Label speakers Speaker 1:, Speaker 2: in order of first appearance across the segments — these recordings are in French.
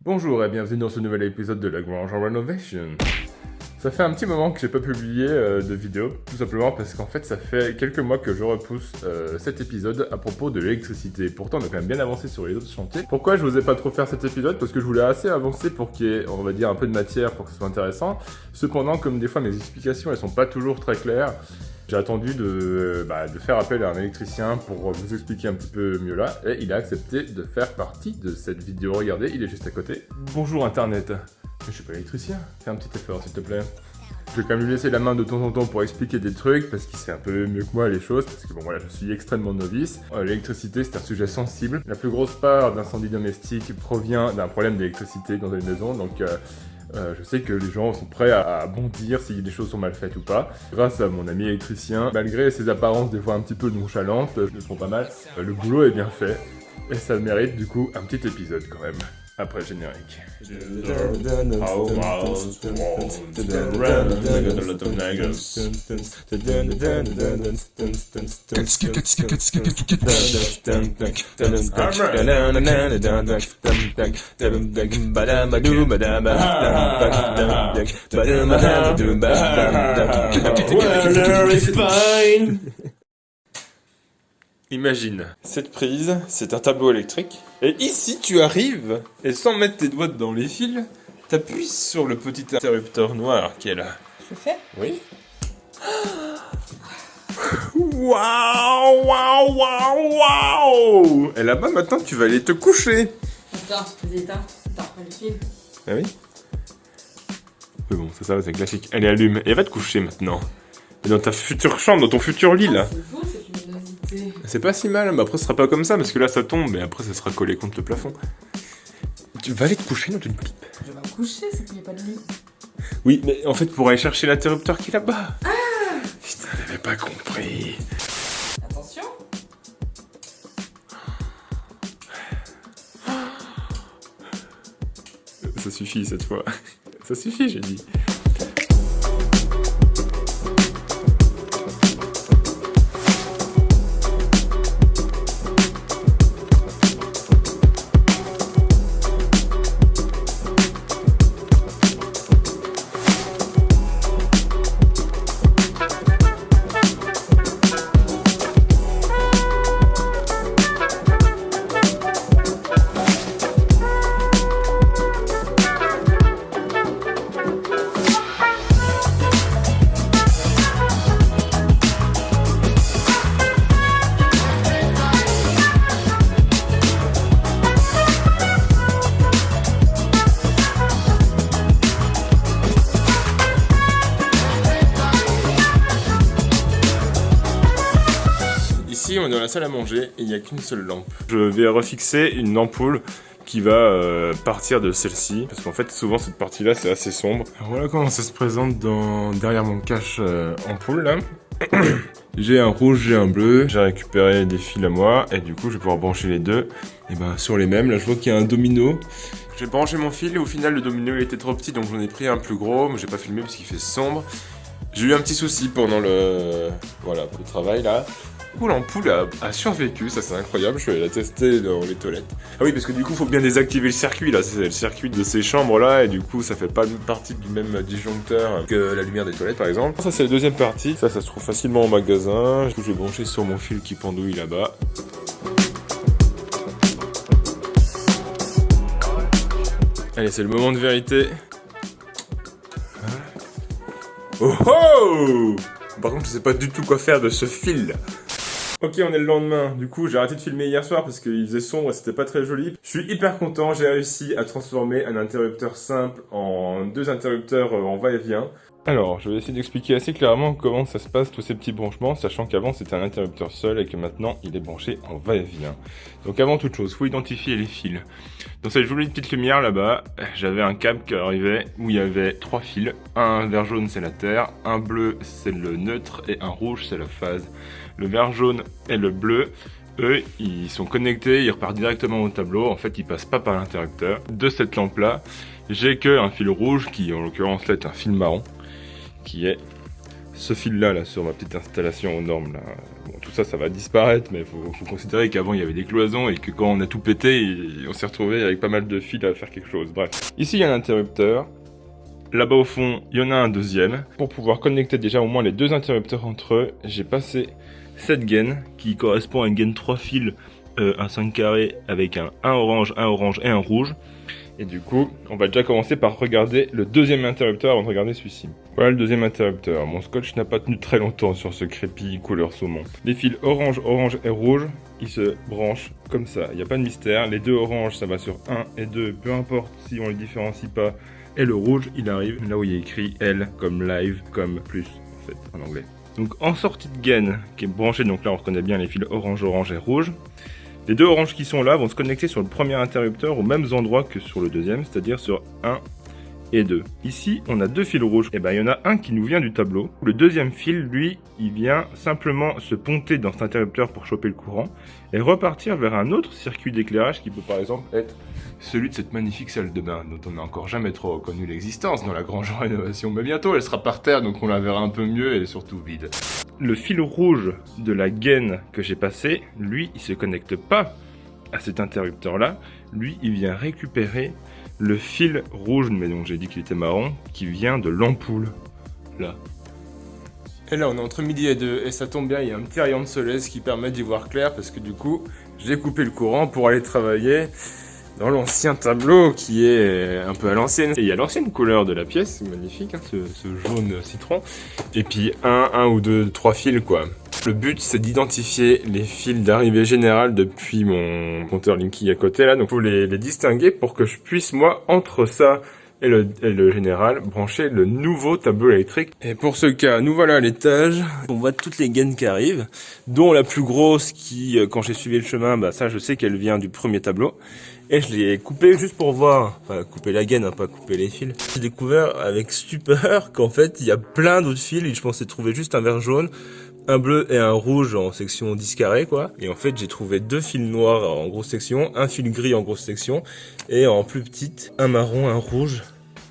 Speaker 1: Bonjour et bienvenue dans ce nouvel épisode de La Grange en Renovation. Ça fait un petit moment que j'ai pas publié de vidéo, tout simplement parce qu'en fait ça fait quelques mois que je repousse cet épisode à propos de l'électricité. Pourtant on a quand même bien avancé sur les autres chantiers. Pourquoi je n'osais pas trop faire cet épisode? Parce que je voulais assez avancer pour qu'il y ait, on va dire, un peu de matière pour que ce soit intéressant. Cependant, comme des fois mes explications elles sont pas toujours très claires, j'ai attendu de faire appel à un électricien pour vous expliquer un petit peu mieux là, et il a accepté de faire partie de cette vidéo. Regardez, il est juste à côté. Bonjour Internet. Je suis pas électricien, fais un petit effort s'il te plaît. Je vais quand même lui laisser la main de temps en temps pour expliquer des trucs, parce qu'il sait un peu mieux que moi les choses, parce que bon voilà, je suis extrêmement novice. L'électricité c'est un sujet sensible. La plus grosse part d'incendies domestiques provient d'un problème d'électricité dans une maison, donc je sais que les gens sont prêts à bondir si les choses sont mal faites ou pas. Grâce à mon ami électricien, malgré ses apparences des fois un petit peu nonchalantes, je le trouve pas mal, le boulot est bien fait, et ça mérite du coup un petit épisode quand même. Après le générique. Imagine, cette prise, c'est un tableau électrique, et ici tu arrives, et sans mettre tes doigts dans les fils, t'appuies sur le petit interrupteur noir qui est là.
Speaker 2: Je fais?
Speaker 1: Oui. Waouh, waouh, waouh, waouh! Et là-bas maintenant tu vas aller te coucher.
Speaker 2: Attends, les éteins. Attends, le fil.
Speaker 1: Ah oui? Mais bon, ça va, c'est classique. Allez, allume, et va te coucher maintenant. Et dans ta future chambre, dans ton futur lit là.
Speaker 2: C'est beau cette luminosité.
Speaker 1: C'est pas si mal, mais après ce sera pas comme ça parce que là ça tombe et après ça sera collé contre le plafond. Tu vas aller te coucher dans une pipe.
Speaker 2: Je vais me coucher, c'est qu'il n'y a pas de lit.
Speaker 1: Oui, mais en fait pour aller chercher l'interrupteur qui est là-bas. Ah! Putain, j'avais pas compris.
Speaker 2: Attention.
Speaker 1: Ça suffit cette fois. Ça suffit, j'ai dit. Ici, on est dans la salle à manger et il n'y a qu'une seule lampe. Je vais refixer une ampoule qui va partir de celle-ci, parce qu'en fait, souvent, cette partie-là, c'est assez sombre. Alors, voilà comment ça se présente derrière mon cache ampoule, là. J'ai un rouge, j'ai un bleu, j'ai récupéré des fils à moi, et du coup, je vais pouvoir brancher les deux et sur les mêmes. Là, je vois qu'il y a un domino. J'ai branché mon fil, et au final, le domino, il était trop petit, donc j'en ai pris un plus gros, mais j'ai pas filmé parce qu'il fait sombre. J'ai eu un petit souci pendant le travail, là. Du coup, l'ampoule a survécu, ça c'est incroyable, je vais la tester dans les toilettes. Ah oui, parce que du coup, il faut bien désactiver le circuit, là, c'est le circuit de ces chambres-là, et du coup, ça fait pas partie du même disjoncteur que la lumière des toilettes, par exemple. Ça, c'est la deuxième partie, ça se trouve facilement au magasin. Du coup, je vais brancher sur mon fil qui pendouille là-bas. Allez, c'est le moment de vérité. Oh oh! Par contre, je sais pas du tout quoi faire de ce fil. Ok, on est le lendemain. Du coup, j'ai arrêté de filmer hier soir parce qu'il faisait sombre et c'était pas très joli. Je suis hyper content, j'ai réussi à transformer un interrupteur simple en deux interrupteurs en va-et-vient. Alors, je vais essayer d'expliquer assez clairement comment ça se passe tous ces petits branchements, sachant qu'avant c'était un interrupteur seul et que maintenant il est branché en va-et-vient. Donc avant toute chose, faut identifier les fils. Dans cette jolie petite lumière là-bas, j'avais un câble qui arrivait où il y avait 3 fils. Un vert jaune c'est la terre, un bleu c'est le neutre et un rouge c'est la phase. Le vert jaune et le bleu, eux, ils sont connectés, ils repartent directement au tableau. En fait, ils passent pas par l'interrupteur. De cette lampe-là, j'ai que un fil rouge qui, en l'occurrence, là, est un fil marron, qui est ce fil-là, là, sur ma petite installation aux normes, là. Bon, tout ça, ça va disparaître, mais faut considérer qu'avant, il y avait des cloisons et que quand on a tout pété, on s'est retrouvé avec pas mal de fils à faire quelque chose. Bref. Ici, il y a un interrupteur. Là-bas, au fond, il y en a un deuxième. Pour pouvoir connecter déjà au moins les deux interrupteurs entre eux, j'ai passé cette gaine qui correspond à une gaine 3 fils, un 5 carré avec un orange et un rouge. Et du coup, on va déjà commencer par regarder le deuxième interrupteur avant de regarder celui-ci. Voilà le deuxième interrupteur. Mon scotch n'a pas tenu très longtemps sur ce crépi couleur saumon. Les fils orange et rouge, ils se branchent comme ça. Il n'y a pas de mystère. Les deux oranges, ça va sur 1 et 2, peu importe si on les différencie pas. Et le rouge, il arrive là où il y a écrit L comme live, comme plus, en fait, en anglais. Donc en sortie de gaine qui est branchée, donc là on reconnaît bien les fils orange et rouge. Les deux oranges qui sont là vont se connecter sur le premier interrupteur aux mêmes endroits que sur le deuxième, c'est-à-dire sur 1 et 2. Ici, on a deux fils rouges. Et ben, il y en a un qui nous vient du tableau. Le deuxième fil, lui, il vient simplement se ponter dans cet interrupteur pour choper le courant et repartir vers un autre circuit d'éclairage qui peut par exemple être celui de cette magnifique salle de bain dont on n'a encore jamais trop reconnu l'existence dans la Grange en rénovation. Mais bientôt, elle sera par terre, donc on la verra un peu mieux et surtout vide. Le fil rouge de la gaine que j'ai passé, lui, il se connecte pas à cet interrupteur-là. Lui, il vient récupérer le fil rouge, mais donc j'ai dit qu'il était marron, qui vient de l'ampoule, là. Et là, on est entre midi et 2, et ça tombe bien, il y a un petit rayon de soleil qui permet d'y voir clair, parce que du coup, j'ai coupé le courant pour aller travailler dans l'ancien tableau qui est un peu à l'ancienne. Et il y a l'ancienne couleur de la pièce, c'est magnifique, hein, ce jaune citron. Et puis un ou deux, trois fils, quoi. Le but, c'est d'identifier les fils d'arrivée générale depuis mon compteur Linky à côté, là. Donc, il faut les distinguer pour que je puisse, moi, entre ça et le général, brancher le nouveau tableau électrique. Et pour ce cas, nous voilà à l'étage. On voit toutes les gaines qui arrivent, dont la plus grosse qui, quand j'ai suivi le chemin, bah ça, je sais qu'elle vient du premier tableau. Et je l'ai coupé juste pour voir, enfin couper la gaine, hein, pas couper les fils. J'ai découvert avec stupeur qu'en fait, il y a plein d'autres fils et je pensais trouver juste un vert jaune, un bleu et un rouge en section 10 carrés, quoi. Et en fait, j'ai trouvé deux fils noirs en grosse section, un fil gris en grosse section, et en plus petite, un marron, un rouge.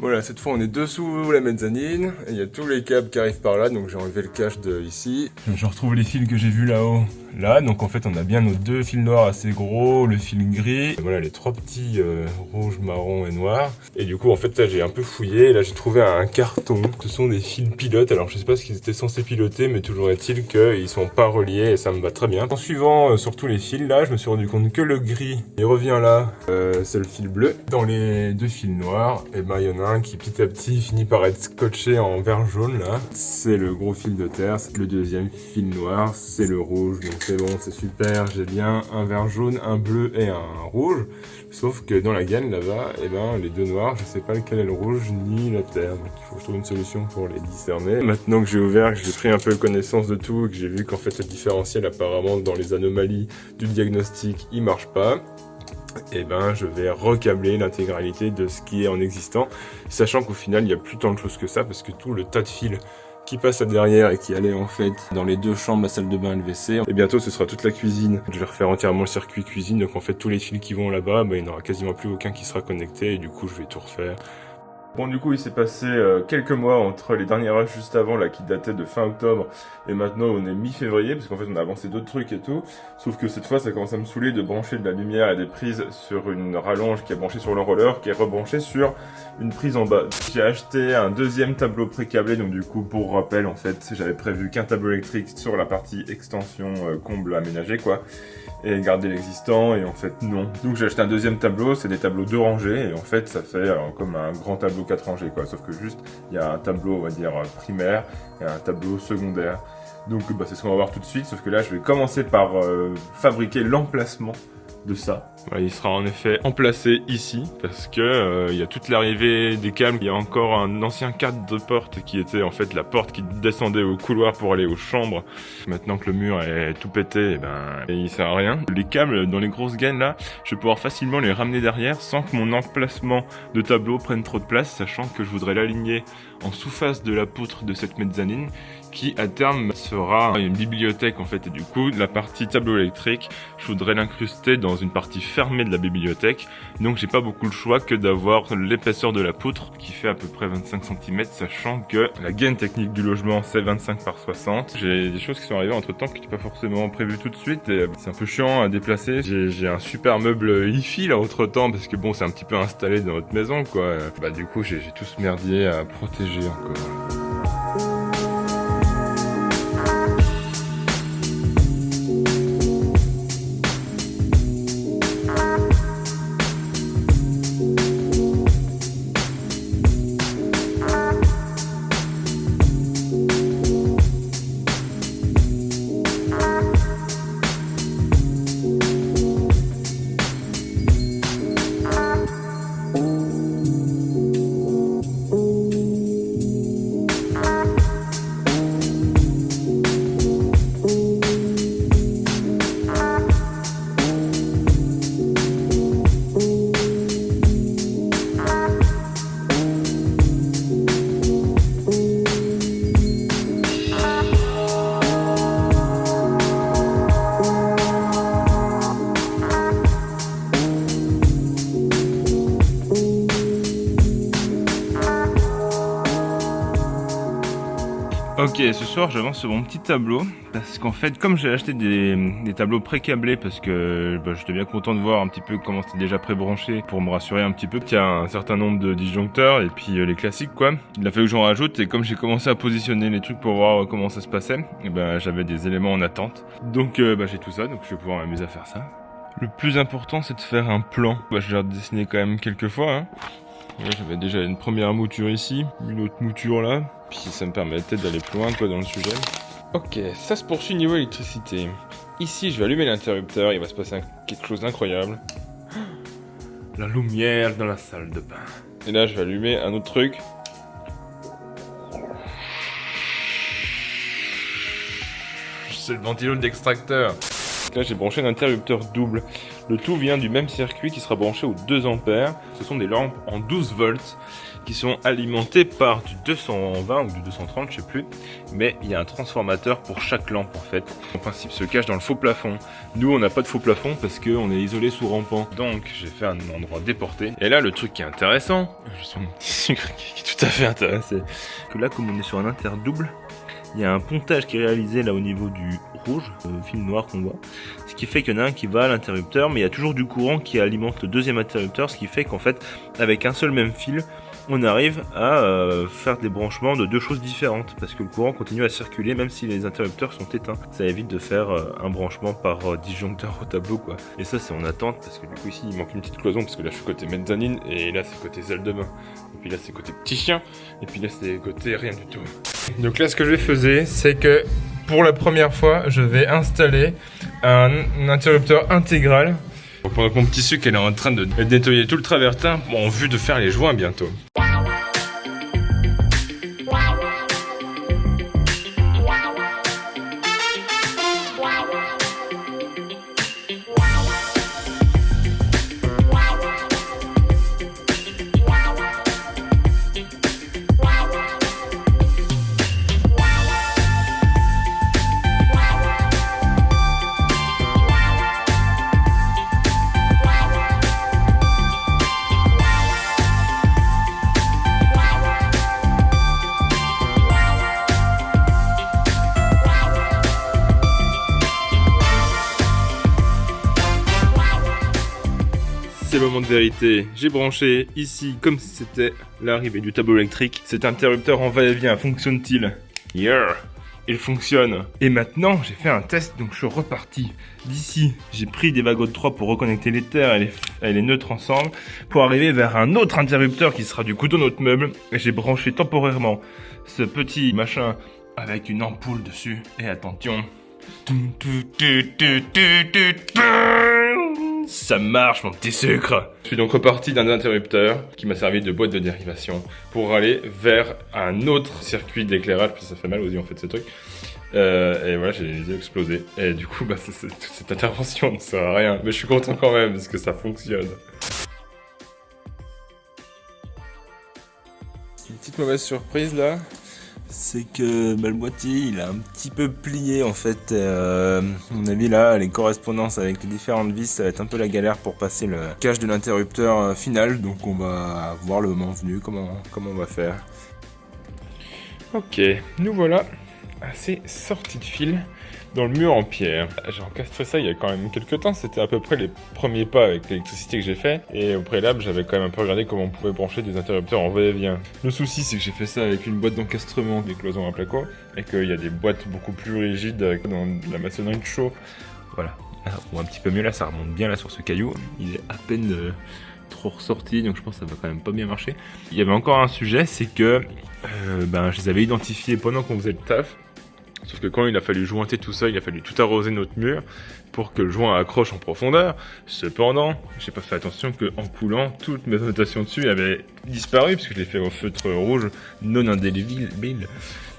Speaker 1: Voilà, cette fois on est dessous la mezzanine, et il y a tous les câbles qui arrivent par là, donc j'ai enlevé le cache de ici. Je retrouve les fils que j'ai vus là-haut. Là, donc en fait on a bien nos deux fils noirs assez gros, le fil gris, et voilà les trois petits rouge, marron et noir. Et du coup en fait là j'ai un peu fouillé, et là j'ai trouvé un carton. Ce sont des fils pilotes, alors je sais pas ce qu'ils étaient censés piloter, mais toujours est-il qu'ils sont pas reliés et ça me va très bien. En suivant sur tous les fils là, je me suis rendu compte que le gris, il revient là, c'est le fil bleu. Dans les deux fils noirs, et ben il y en a un qui petit à petit finit par être scotché en vert jaune là. C'est le gros fil de terre, le deuxième fil noir, c'est le rouge. Donc c'est bon, c'est super, j'ai bien un vert jaune, un bleu et un rouge. Sauf que dans la gaine là-bas, eh ben, les deux noirs, je sais pas lequel est le rouge ni la terre. Donc il faut que je trouve une solution pour les discerner. Maintenant que j'ai ouvert, que j'ai pris un peu connaissance de tout, et que j'ai vu qu'en fait le différentiel apparemment dans les anomalies du diagnostic, il marche pas. Et ben je vais recabler l'intégralité de ce qui est en existant, sachant qu'au final il y a plus tant de choses que ça, parce que tout le tas de fils qui passe à derrière et qui allait en fait dans les deux chambres, la salle de bain et le WC. Et bientôt ce sera toute la cuisine. Je vais refaire entièrement le circuit cuisine, donc en fait tous les fils qui vont là-bas, bah, il n'y en aura quasiment plus aucun qui sera connecté et du coup je vais tout refaire. Bon, du coup, il s'est passé quelques mois entre les derniers rushs juste avant, là, qui dataient de fin octobre, et maintenant on est mi-février, parce qu'en fait on a avancé d'autres trucs et tout, sauf que cette fois ça commence à me saouler de brancher de la lumière et des prises sur une rallonge qui est branchée sur l'enrouleur, qui est rebranchée sur une prise en bas. J'ai acheté un deuxième tableau pré-câblé, donc du coup, pour rappel, en fait, j'avais prévu qu'un tableau électrique sur la partie extension comble aménagée, quoi, et garder l'existant, et en fait non. Donc j'ai acheté un deuxième tableau, c'est des tableaux 2 rangées, et en fait ça fait comme un grand tableau 4 rangées, quoi, sauf que juste, il y a un tableau, on va dire, primaire, et un tableau secondaire. Donc bah, c'est ce qu'on va voir tout de suite, sauf que là je vais commencer par fabriquer l'emplacement de ça. Ouais, il sera en effet emplacé ici parce que il y a toute l'arrivée des câbles. Il y a encore un ancien cadre de porte qui était en fait la porte qui descendait au couloir pour aller aux chambres. Maintenant que le mur est tout pété, et ben il sert à rien. Les câbles dans les grosses gaines là, je vais pouvoir facilement les ramener derrière sans que mon emplacement de tableau prenne trop de place, sachant que je voudrais l'aligner en sous-face de la poutre de cette mezzanine qui à terme sera une bibliothèque en fait, et du coup la partie tableau électrique je voudrais l'incruster dans une partie fermée de la bibliothèque. Donc j'ai pas beaucoup le choix que d'avoir l'épaisseur de la poutre qui fait à peu près 25 cm, sachant que la gaine technique du logement c'est 25 par 60. J'ai des choses qui sont arrivées entre temps qui n'étaient pas forcément prévues tout de suite et c'est un peu chiant à déplacer. J'ai un super meuble hi-fi là autre temps parce que bon c'est un petit peu installé dans notre maison quoi. Bah du coup j'ai tout ce merdier à protéger encore. Ok, ce soir j'avance sur mon petit tableau parce qu'en fait comme j'ai acheté des tableaux pré-câblés parce que j'étais bien content de voir un petit peu comment c'était déjà pré-branché pour me rassurer un petit peu qu'il y a un certain nombre de disjoncteurs et puis les classiques quoi. Il a fallu que j'en rajoute et comme j'ai commencé à positionner les trucs pour voir comment ça se passait, et j'avais des éléments en attente. Donc j'ai tout ça, donc je vais pouvoir m'amuser à faire ça. Le plus important c'est de faire un plan. Je l'ai redessiné quand même quelques fois hein. Là, j'avais déjà une première mouture ici, une autre mouture là, puis ça me permettait d'aller plus loin quoi dans le sujet. Ok, ça se poursuit niveau électricité. Ici, je vais allumer l'interrupteur, il va se passer quelque chose d'incroyable. La lumière dans la salle de bain. Et là, je vais allumer un autre truc. C'est le ventilo d'extracteur. Là, j'ai branché un interrupteur double. Le tout vient du même circuit qui sera branché aux 2 ampères. Ce sont des lampes en 12 volts qui sont alimentées par du 220 ou du 230, je sais plus. Mais il y a un transformateur pour chaque lampe en fait. En principe, se cache dans le faux plafond. Nous, on n'a pas de faux plafond parce qu'on est isolé sous rampant. Donc, j'ai fait un endroit déporté. Et là, le truc qui est intéressant, je suis mon petit sucre qui est tout à fait intéressé, que là, comme on est sur un inter double, il y a un pontage qui est réalisé là au niveau du rouge, le fil noir qu'on voit. Ce qui fait qu'il y en a un qui va à l'interrupteur, mais il y a toujours du courant qui alimente le deuxième interrupteur, ce qui fait qu'en fait, avec un seul même fil, on arrive à faire des branchements de 2 choses différentes, parce que le courant continue à circuler même si les interrupteurs sont éteints. Ça évite de faire un branchement par disjoncteur au tableau quoi. Et ça c'est en attente, parce que du coup ici il manque une petite cloison, parce que là je suis côté mezzanine, et là c'est côté salle de bain. Et puis là c'est côté petit chien, et puis là c'est côté rien du tout. Donc là ce que je faisais, c'est que pour la première fois, je vais installer un interrupteur intégral. Pendant que mon petit sucre est en train de nettoyer tout le travertin en vue de faire les joints bientôt. C'est le moment de vérité, j'ai branché ici comme si c'était l'arrivée du tableau électrique. Cet interrupteur en va-et-vient fonctionne-t-il? Yeah, il fonctionne. Et maintenant j'ai fait un test, donc je suis reparti. D'ici j'ai pris des wagots de 3 pour reconnecter les terres et les neutres ensemble, pour arriver vers un autre interrupteur qui sera du coup dans notre meuble. Et j'ai branché temporairement ce petit machin avec une ampoule dessus. Et attention, ça marche mon petit sucre. Je suis donc reparti d'un interrupteur qui m'a servi de boîte de dérivation pour aller vers un autre circuit d'éclairage, parce que ça fait mal aux yeux en fait ce truc. Et voilà, j'ai les yeux explosés. Et du coup, toute cette intervention ne sert à rien. Mais je suis content quand même parce que ça fonctionne. Une petite mauvaise surprise là. c'est que le boîtier il a un petit peu plié en fait. À mon avis là, les correspondances avec les différentes vis, ça va être un peu la galère pour passer le cache de l'interrupteur final. Donc on va voir le moment venu comment on va faire. Ok, nous voilà à ces sorties de fil dans le mur en pierre. J'ai encastré ça il y a quand même quelques temps, c'était à peu près les premiers pas avec l'électricité que j'ai fait. Et au préalable, j'avais quand même un peu regardé comment on pouvait brancher des interrupteurs en va-et-vient. Le souci, c'est que j'ai fait ça avec une boîte d'encastrement des cloisons à placo, et qu'il y a des boîtes beaucoup plus rigides dans la maçonnerie de chaux. Voilà. Ou un petit peu mieux là, ça remonte bien là sur ce caillou. Il est à peine trop ressorti, donc je pense que ça va quand même pas bien marcher. Il y avait encore un sujet, c'est que je les avais identifiés pendant qu'on faisait le taf. Sauf que quand il a fallu jointer tout ça, il a fallu tout arroser notre mur pour que le joint accroche en profondeur. Cependant, j'ai pas fait attention qu'en coulant, toutes mes annotations dessus avaient disparu puisque je l'ai fait au feutre rouge non indélébile.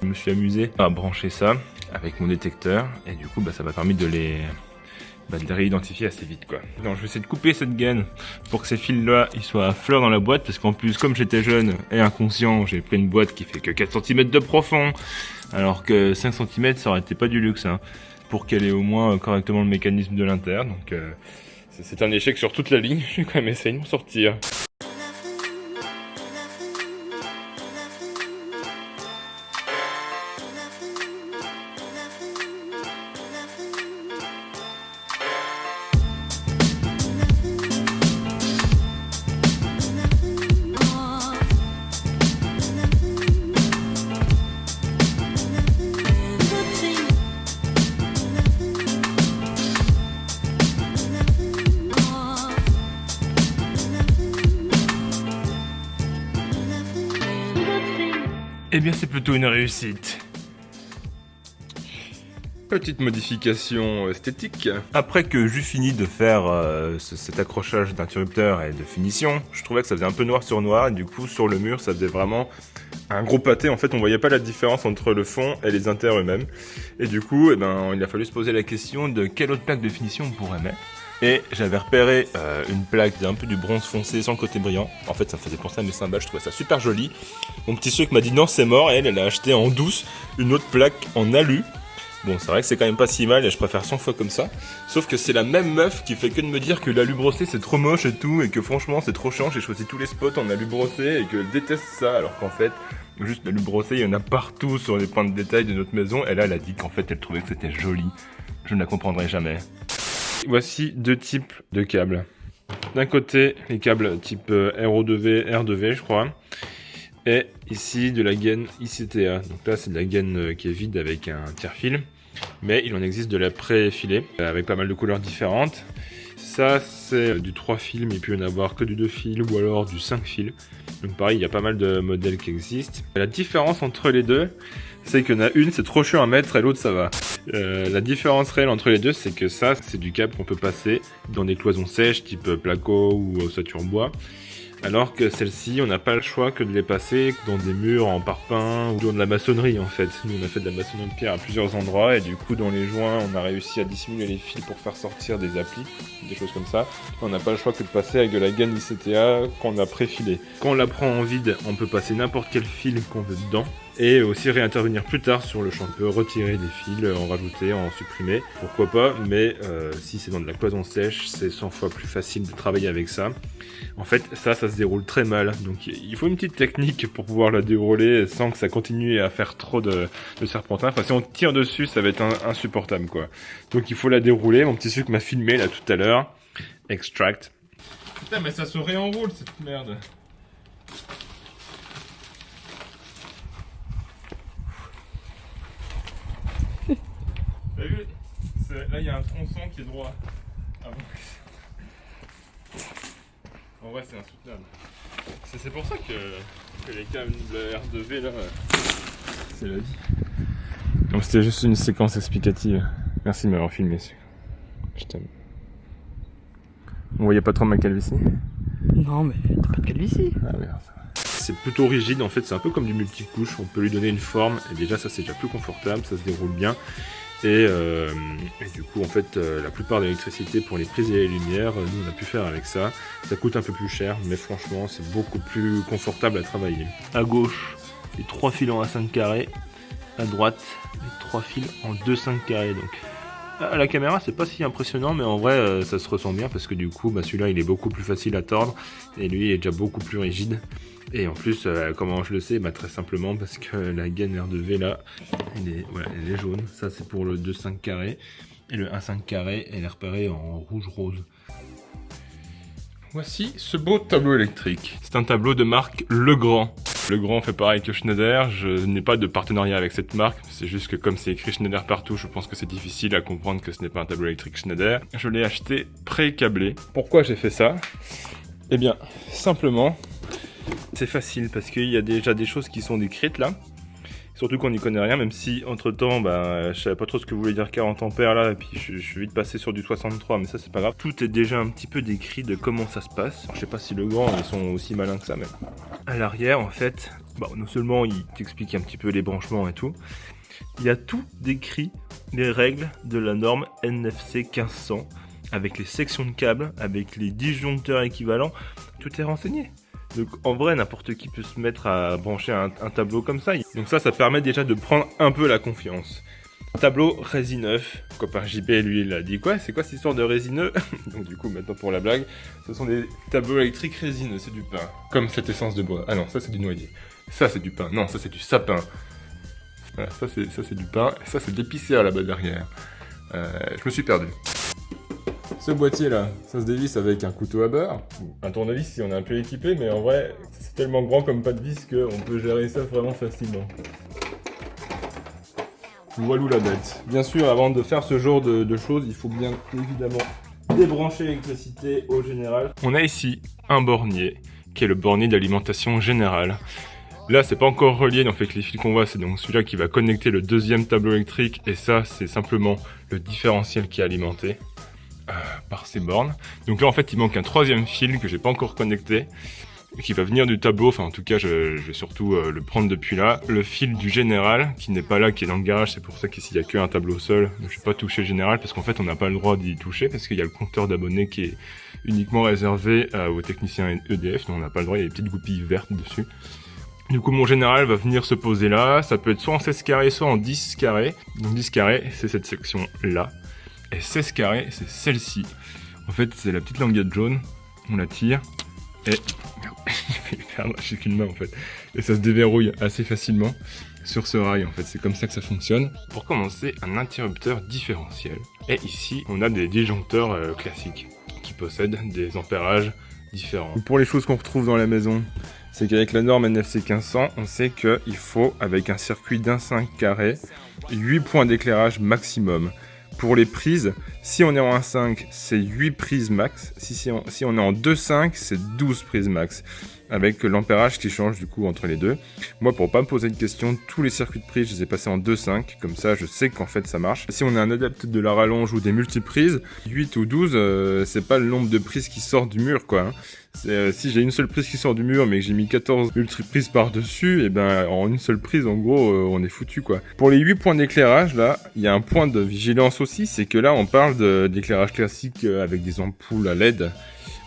Speaker 1: Je me suis amusé à brancher ça avec mon détecteur et du coup ça m'a permis de les réidentifier assez vite quoi. Donc je vais essayer de couper cette gaine pour que ces fils là ils soient à fleur dans la boîte, parce qu'en plus comme j'étais jeune et inconscient, j'ai pris une boîte qui fait que 4 cm de profond, alors que 5 cm ça aurait été pas du luxe hein, pour qu'elle ait au moins correctement le mécanisme de l'inter. Donc c'est un échec sur toute la ligne, je vais quand même essayer de m'en sortir. Eh bien c'est plutôt une réussite. Petite modification esthétique. Après que j'eus fini de faire cet accrochage d'interrupteur et de finition, je trouvais que ça faisait un peu noir sur noir, et du coup sur le mur ça faisait vraiment un gros pâté. En fait on voyait pas la différence entre le fond et les inters eux-mêmes. Et du coup il a fallu se poser la question de quelle autre plaque de finition on pourrait mettre. Et j'avais repéré une plaque d'un peu du bronze foncé sans le côté brillant. En fait ça me faisait penser à mes cymbales, je trouvais ça super joli. Mon petit sucre m'a dit non c'est mort, et elle a acheté en douce une autre plaque en alu. Bon c'est vrai que c'est quand même pas si mal et je préfère 100 fois comme ça. Sauf que c'est la même meuf qui fait que de me dire que l'alu brossé c'est trop moche et tout, et que franchement c'est trop chiant, j'ai choisi tous les spots en alu brossé et qu'elle déteste ça, alors qu'en fait juste l'alu brossé il y en a partout sur les points de détail de notre maison. Et là elle a dit qu'en fait elle trouvait que c'était joli. Je ne la comprendrai jamais. Voici deux types de câbles. D'un côté, les câbles type RO2V, R2V, je crois. Et ici, de la gaine ICTA. Donc là, c'est de la gaine qui est vide avec un tiers-fil. Mais il en existe de la pré-filée, avec pas mal de couleurs différentes. Ça, c'est du 3 fils, mais il peut y en avoir que du 2 fils ou alors du 5 fils. Donc pareil, il y a pas mal de modèles qui existent. La différence entre les deux, c'est qu'il y en a une, c'est trop chiant à mettre, et l'autre, ça va. La différence réelle entre les deux, c'est que ça, c'est du câble qu'on peut passer dans des cloisons sèches, type placo ou ossature bois. Alors que celle-ci, on n'a pas le choix que de les passer dans des murs en parpaing ou dans de la maçonnerie en fait. Nous on a fait de la maçonnerie de pierre à plusieurs endroits, et du coup dans les joints on a réussi à dissimuler les fils pour faire sortir des applis, des choses comme ça. On n'a pas le choix que de passer avec de la gaine ICTA qu'on a préfilée. Quand on la prend en vide, on peut passer n'importe quel fil qu'on veut dedans, et aussi réintervenir plus tard sur le champ. On peut retirer des fils, en rajouter, en supprimer, pourquoi pas, mais si c'est dans de la cloison sèche, c'est 100 fois plus facile de travailler avec ça. En fait, ça se déroule très mal, donc il faut une petite technique pour pouvoir la dérouler sans que ça continue à faire trop de serpentin. Enfin, si on tire dessus, ça va être insupportable, quoi. Donc il faut la dérouler. Mon petit sucre m'a filmé, là, tout à l'heure. Extract. Putain, mais ça se réenroule, cette merde. T'as vu? Là, il y a un tronçon qui est droit. Ah bon. En vrai, c'est insoutenable. C'est pour ça que les câbles R2V, là, c'est la vie. Donc c'était juste une séquence explicative. Merci de m'avoir filmé. Je t'aime. On voyait pas trop ma calvitie?
Speaker 2: Non, mais t'as pas de calvitie.
Speaker 1: Ah merde. C'est plutôt rigide, en fait, c'est un peu comme du multicouche. On peut lui donner une forme, et déjà, ça c'est déjà plus confortable, ça se déroule bien. Et du coup, en fait, la plupart de l'électricité pour les prises et les lumières, nous on a pu faire avec ça. Ça coûte un peu plus cher, mais franchement, c'est beaucoup plus confortable à travailler. À gauche, les 3 filons à 5 carrés,
Speaker 3: à droite les 3 fils en 2,5 carrés. Donc à la caméra c'est pas si impressionnant, mais en vrai ça se ressent bien parce que du coup celui-là il est beaucoup plus facile à tordre et lui il est déjà beaucoup plus rigide. Et en plus comment je le sais, très simplement parce que la gaine R2V là elle est jaune. Ça c'est pour le 2,5 carré et le 1,5 carré elle est repérée en rouge rose.
Speaker 1: Voici ce beau tableau électrique. C'est un tableau de marque Legrand. Legrand fait pareil que Schneider. Je n'ai pas de partenariat avec cette marque. C'est juste que comme c'est écrit Schneider partout, je pense que c'est difficile à comprendre que ce n'est pas un tableau électrique Schneider. Je l'ai acheté pré-câblé. Pourquoi j'ai fait ça? Eh bien, simplement, c'est facile parce qu'il y a déjà des choses qui sont décrites là. Surtout qu'on n'y connaît rien, même si entre temps, je savais pas trop ce que voulait dire 40 ampères là, et puis je suis vite passé sur du 63, mais ça c'est pas grave. Tout est déjà un petit peu décrit de comment ça se passe. Alors, je sais pas si Legrand ils sont aussi malins que ça, mais à l'arrière en fait, non seulement il t'explique un petit peu les branchements et tout, il y a tout décrit, les règles de la norme NFC 1500, avec les sections de câbles, avec les disjoncteurs équivalents, tout est renseigné. Donc en vrai n'importe qui peut se mettre à brancher un tableau comme ça. Donc ça permet déjà de prendre un peu la confiance. Tableau résineux. Copain JB lui il a dit quoi? C'est quoi cette histoire de résineux? Donc du coup maintenant pour la blague, ce sont des tableaux électriques résineux, c'est du pain. Comme cette essence de bois. Ah non, ça c'est du noyer. Ça c'est du pain. Non, ça c'est du sapin. Voilà, ça c'est du pain. Et ça c'est de l'épicéa là-bas derrière. Je me suis perdu. Ce boîtier là, ça se dévisse avec un couteau à beurre, un tournevis si on est un peu équipé, mais en vrai c'est tellement grand comme pas de vis qu'on peut gérer ça vraiment facilement. Voilou la bête. Bien sûr, avant de faire ce genre de choses, il faut bien évidemment débrancher l'électricité au général. On a ici un bornier, qui est le bornier d'alimentation générale. Là, c'est pas encore relié, donc les fils qu'on voit, c'est donc celui-là qui va connecter le deuxième tableau électrique, et ça, c'est simplement le différentiel qui est alimenté par ces bornes. Donc là en fait il manque un troisième fil que j'ai pas encore connecté qui va venir du tableau, enfin en tout cas je vais surtout le prendre depuis là. Le fil du général qui n'est pas là, qui est dans le garage, c'est pour ça qu'ici il n'y a qu'un tableau seul. Donc je vais pas toucher le général parce qu'en fait on n'a pas le droit d'y toucher parce qu'il y a le compteur d'abonnés qui est uniquement réservé aux techniciens EDF, donc on n'a pas le droit, il y a des petites goupilles vertes dessus. Du coup mon général va venir se poser là, ça peut être soit en 16 carrés soit en 10 carrés. Donc 10 carrés c'est cette section là. Et 16 carrés, c'est celle-ci. En fait, c'est la petite languette jaune. On la tire. Et... j'ai qu'une main en fait. Et ça se déverrouille assez facilement sur ce rail en fait. C'est comme ça que ça fonctionne. Pour commencer, un interrupteur différentiel. Et ici, on a des disjoncteurs classiques qui possèdent des ampérages différents. Pour les choses qu'on retrouve dans la maison, c'est qu'avec la norme NFC 1500, on sait qu'il faut, avec un circuit d'1,5 carré, 8 points d'éclairage maximum. Pour les prises, si on est en 1,5, c'est 8 prises max. Si on est en 2,5, c'est 12 prises max. Avec l'ampérage qui change du coup entre les deux. Moi, pour pas me poser de questions, tous les circuits de prise, je les ai passés en 2,5. Comme ça, je sais qu'en fait, ça marche. Si on est un adepte de la rallonge ou des multiprises, 8 ou 12, c'est pas le nombre de prises qui sortent du mur, quoi. Si j'ai une seule prise qui sort du mur, mais que j'ai mis 14 multiprises par-dessus, et en une seule prise, en gros, on est foutu, quoi. Pour les 8 points d'éclairage, là, il y a un point de vigilance aussi, c'est que là, on parle d'éclairage classique avec des ampoules à LED.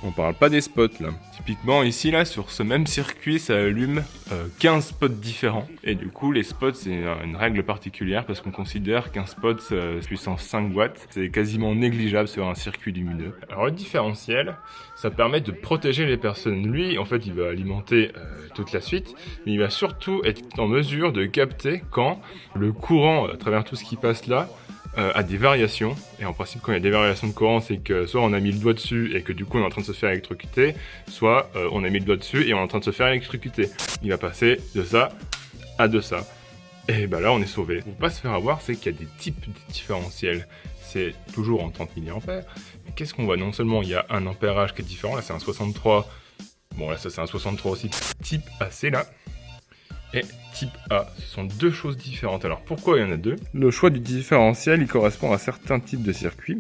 Speaker 1: On parle pas des spots là. Typiquement ici là sur ce même circuit ça allume 15 spots différents. Et du coup les spots c'est une règle particulière parce qu'on considère qu'un spot puissance 5 watts c'est quasiment négligeable sur un circuit lumineux. Alors le différentiel ça permet de protéger les personnes. Lui en fait il va alimenter toute la suite mais il va surtout être en mesure de capter quand le courant à travers tout ce qui passe là a des variations, et en principe quand il y a des variations de courant c'est que soit on a mis le doigt dessus et que du coup on est en train de se faire électrocuter, soit on a mis le doigt dessus et on est en train de se faire électrocuter. Il va passer de ça à de ça. Et là on est sauvé. Pour pas se faire avoir, c'est qu'il y a des types de différentiels. C'est toujours en 30 mA. Mais qu'est-ce qu'on voit? Non seulement il y a un ampérage qui est différent, là c'est un 63. Bon là ça c'est un 63 aussi. Type AC là. Et type A, ce sont deux choses différentes. Alors pourquoi il y en a deux? Le choix du différentiel, il correspond à certains types de circuits,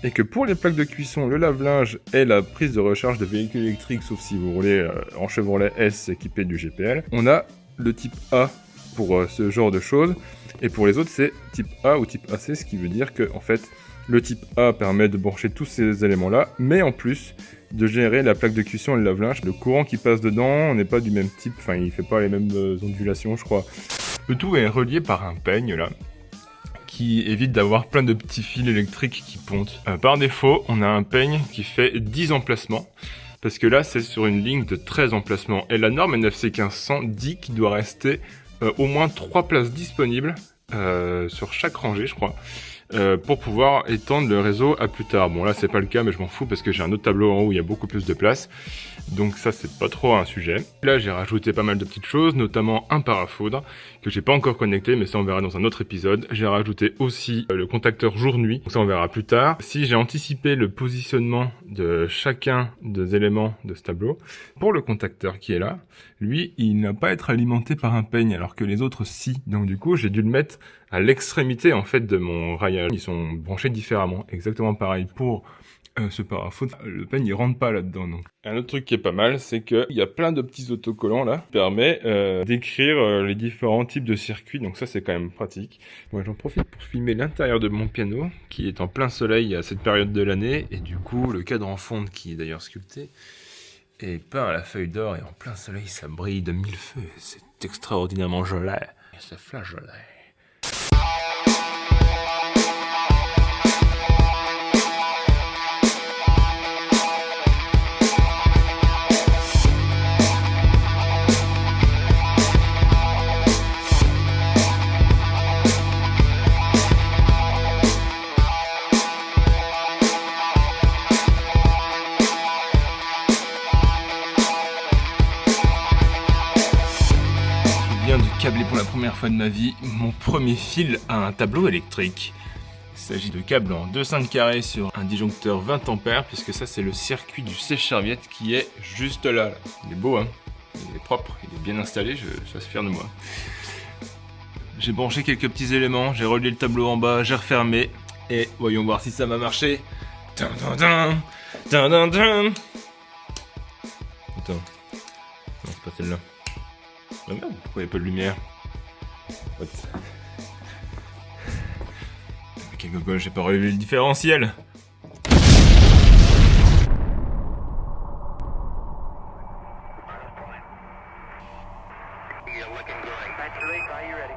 Speaker 1: et que pour les plaques de cuisson, le lave-linge et la prise de recharge de véhicules électriques, sauf si vous roulez en Chevrolet S équipé du GPL, on a le type A pour ce genre de choses, et pour les autres c'est type A ou type AC, ce qui veut dire que en fait le type A permet de brancher tous ces éléments-là, mais en plus de gérer la plaque de cuisson et le lave-linge. Le courant qui passe dedans n'est pas du même type, enfin il fait pas les mêmes ondulations je crois. Le tout est relié par un peigne là, qui évite d'avoir plein de petits fils électriques qui pontent. Par défaut, on a un peigne qui fait 10 emplacements, parce que là c'est sur une ligne de 13 emplacements, et la norme NFC 1500 dit qu'il doit rester au moins 3 places disponibles sur chaque rangée, je crois. Pour pouvoir étendre le réseau à plus tard. Bon là c'est pas le cas, mais je m'en fous parce que j'ai un autre tableau en haut où il y a beaucoup plus de place, donc ça c'est pas trop un sujet. Là j'ai rajouté pas mal de petites choses, notamment un parafoudre que j'ai pas encore connecté, mais ça on verra dans un autre épisode. J'ai rajouté aussi le contacteur jour-nuit, donc ça on verra plus tard. Si j'ai anticipé le positionnement de chacun des éléments de ce tableau, pour le contacteur qui est là, lui il n'a pas à être alimenté par un peigne alors que les autres si, donc du coup j'ai dû le mettre à l'extrémité en fait de mon raillage. Ils sont branchés différemment, exactement pareil pour ce parafoudre. Le peigne il rentre pas là-dedans. Donc un autre truc qui est pas mal, c'est que il y a plein de petits autocollants là qui permet d'écrire les différents types de circuits, donc ça c'est quand même pratique. Moi j'en profite pour filmer l'intérieur de mon piano qui est en plein soleil à cette période de l'année, et du coup le cadre en fonte qui est d'ailleurs sculpté est peint à la feuille d'or, et en plein soleil ça brille de mille feux. C'est extraordinairement joli, c'est flageolet. Câblé pour la première fois de ma vie mon premier fil à un tableau électrique. Il s'agit de câbles en 2,5 carrés sur un disjoncteur 20 ampères, puisque ça c'est le circuit du sèche-serviette qui est juste là. Il est beau hein, il est propre, il est bien installé, je suis assez fier de moi. J'ai branché quelques petits éléments, j'ai relié le tableau en bas, j'ai refermé, et voyons voir si ça va marcher. Attends, non c'est pas celle-là. Oh merde, pourquoi il n'y a pas de lumière? What? Quel gogol, j'ai pas relevé le différentiel.
Speaker 4: You're looking great. That's great. Are you ready?